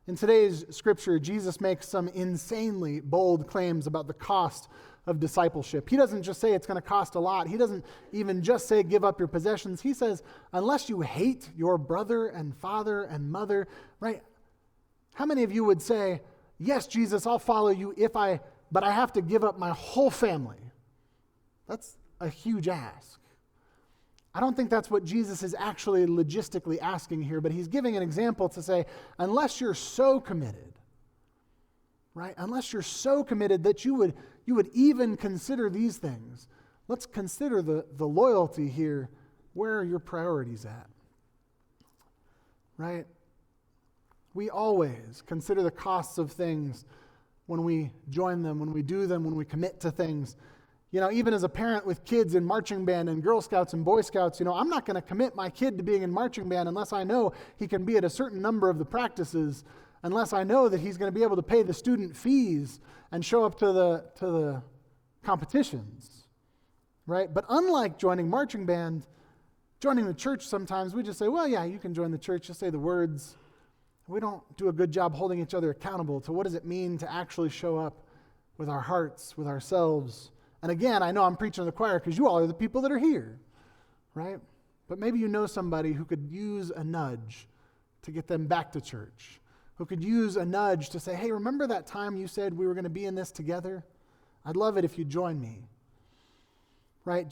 In today's scripture, Jesus makes some insanely bold claims about the cost of discipleship. He doesn't just say it's going to cost a lot. He doesn't even just say give up your possessions. He says, unless you hate your brother and father and mother, right? How many of you would say, yes, Jesus, I'll follow you but I have to give up my whole family? That's a huge ask. I don't think that's what Jesus is actually logistically asking here, but he's giving an example to say, unless you're so committed, right? Unless you're so committed that you would even consider these things, let's consider the loyalty here. Where are your priorities at? Right? We always consider the costs of things when we join them, when we do them, when we commit to things. You know, even as a parent with kids in marching band and Girl Scouts and Boy Scouts, I'm not going to commit my kid to being in marching band unless I know he can be at a certain number of the practices, unless I know that he's going to be able to pay the student fees and show up to the competitions, right? But unlike joining marching band, joining the church sometimes we just say, well, yeah, you can join the church, just say the words. We don't do a good job holding each other accountable to what does it mean to actually show up with our hearts, with ourselves. And again, I know I'm preaching to the choir because you all are the people that are here, right? But maybe you know somebody who could use a nudge to get them back to church, who could use a nudge to say, hey, remember that time you said we were going to be in this together? I'd love it if you'd join me, right?